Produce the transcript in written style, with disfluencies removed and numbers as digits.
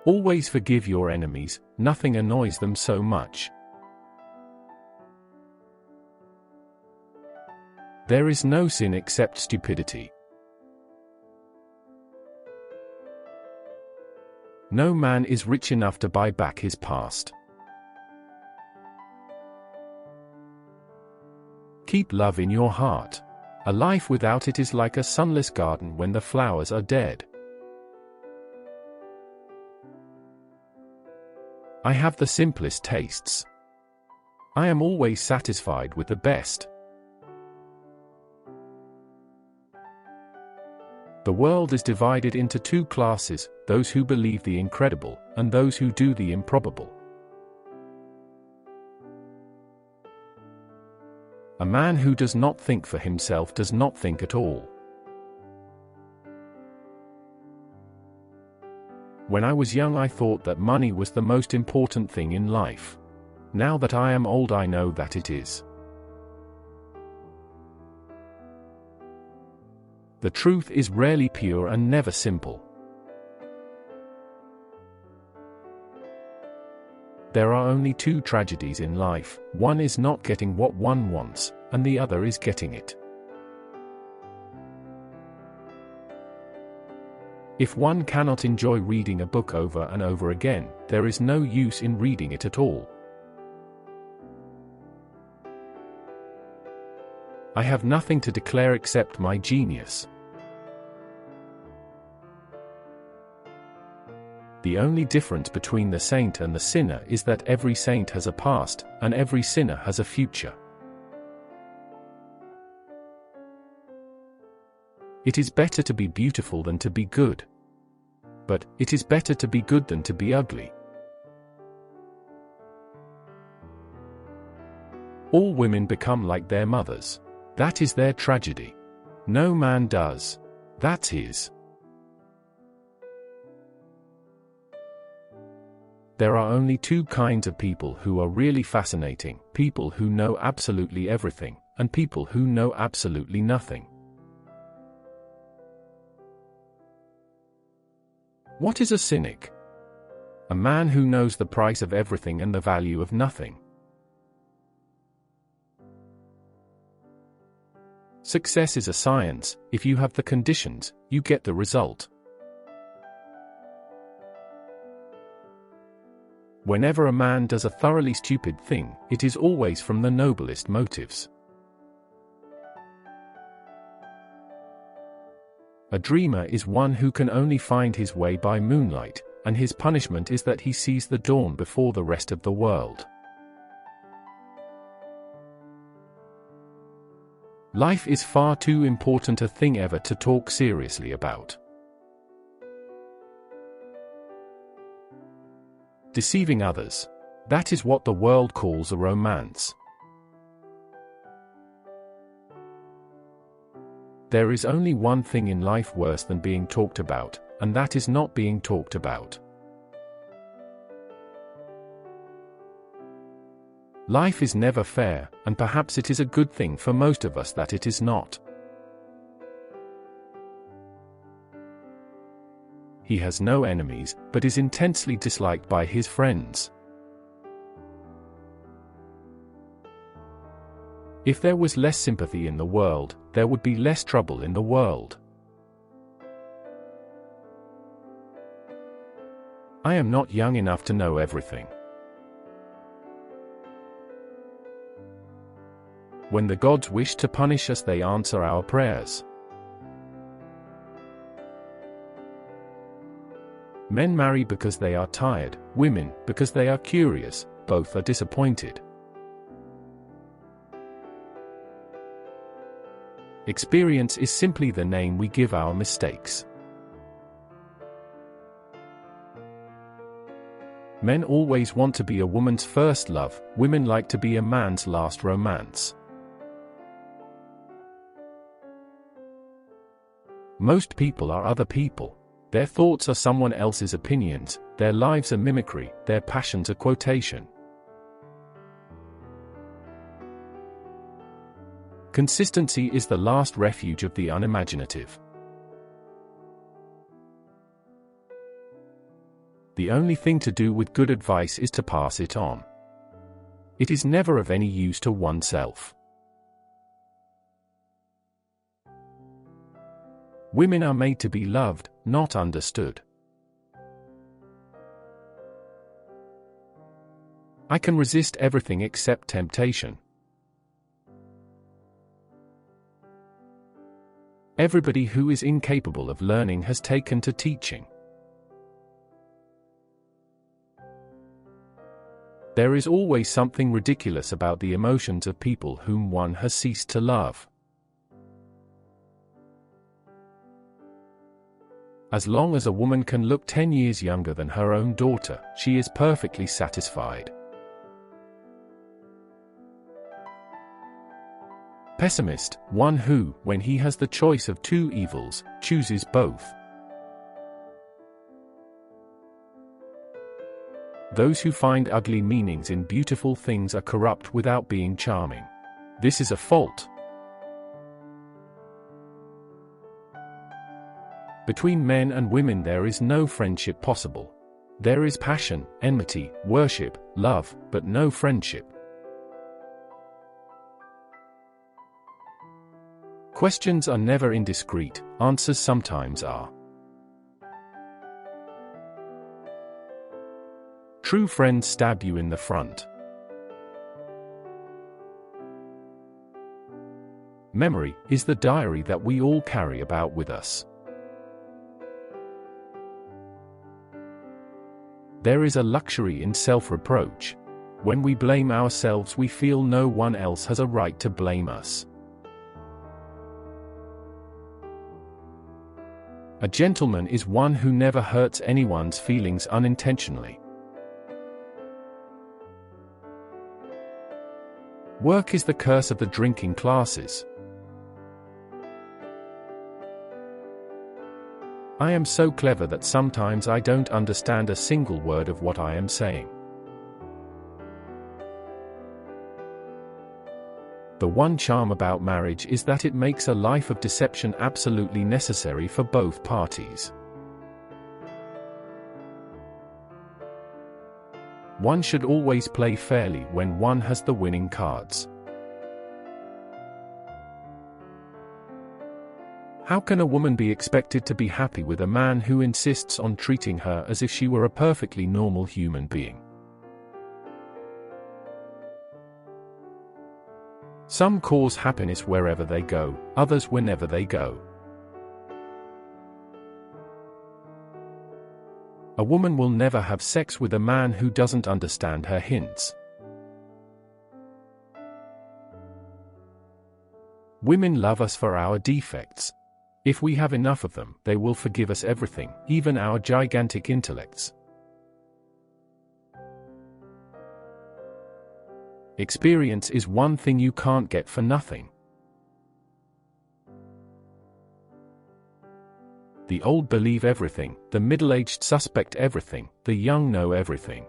Always forgive your enemies, nothing annoys them so much. There is no sin except stupidity. No man is rich enough to buy back his past. Keep love in your heart. A life without it is like a sunless garden when the flowers are dead. I have the simplest tastes. I am always satisfied with the best. The world is divided into two classes, those who believe the incredible, and those who do the improbable. A man who does not think for himself does not think at all. When I was young, I thought that money was the most important thing in life. Now that I am old, I know that it is. The truth is rarely pure and never simple. There are only two tragedies in life, one is not getting what one wants, and the other is getting it. If one cannot enjoy reading a book over and over again, there is no use in reading it at all. I have nothing to declare except my genius. The only difference between the saint and the sinner is that every saint has a past, and every sinner has a future. It is better to be beautiful than to be good. But it is better to be good than to be ugly. All women become like their mothers. That is their tragedy. No man does. That's his. There are only two kinds of people who are really fascinating, people who know absolutely everything, and people who know absolutely nothing. What is a cynic? A man who knows the price of everything and the value of nothing. Success is a science. If you have the conditions, you get the result. Whenever a man does a thoroughly stupid thing, it is always from the noblest motives. A dreamer is one who can only find his way by moonlight, and his punishment is that he sees the dawn before the rest of the world. Life is far too important a thing ever to talk seriously about. Deceiving others. That is what the world calls a romance. There is only one thing in life worse than being talked about, and that is not being talked about. Life is never fair, and perhaps it is a good thing for most of us that it is not. He has no enemies, but is intensely disliked by his friends. If there was less sympathy in the world, there would be less trouble in the world. I am not young enough to know everything. When the gods wish to punish us, they answer our prayers. Men marry because they are tired, women because they are curious, both are disappointed. Experience is simply the name we give our mistakes. Men always want to be a woman's first love, women like to be a man's last romance. Most people are other people. Their thoughts are someone else's opinions, their lives are mimicry, their passions a quotation. Consistency is the last refuge of the unimaginative. The only thing to do with good advice is to pass it on. It is never of any use to oneself. Women are made to be loved, not understood. I can resist everything except temptation. Everybody who is incapable of learning has taken to teaching. There is always something ridiculous about the emotions of people whom one has ceased to love. As long as a woman can look 10 years younger than her own daughter, she is perfectly satisfied. Pessimist, one who, when he has the choice of two evils, chooses both. Those who find ugly meanings in beautiful things are corrupt without being charming. This is a fault. Between men and women there is no friendship possible. There is passion, enmity, worship, love, but no friendship. Questions are never indiscreet, answers sometimes are. True friends stab you in the front. Memory is the diary that we all carry about with us. There is a luxury in self-reproach. When we blame ourselves, we feel no one else has a right to blame us. A gentleman is one who never hurts anyone's feelings unintentionally. Work is the curse of the drinking classes. I am so clever that sometimes I don't understand a single word of what I am saying. The one charm about marriage is that it makes a life of deception absolutely necessary for both parties. One should always play fairly when one has the winning cards. How can a woman be expected to be happy with a man who insists on treating her as if she were a perfectly normal human being? Some cause happiness wherever they go, others whenever they go. A woman will never have sex with a man who doesn't understand her hints. Women love us for our defects. If we have enough of them, they will forgive us everything, even our gigantic intellects. Experience is one thing you can't get for nothing. The old believe everything, the middle-aged suspect everything, the young know everything.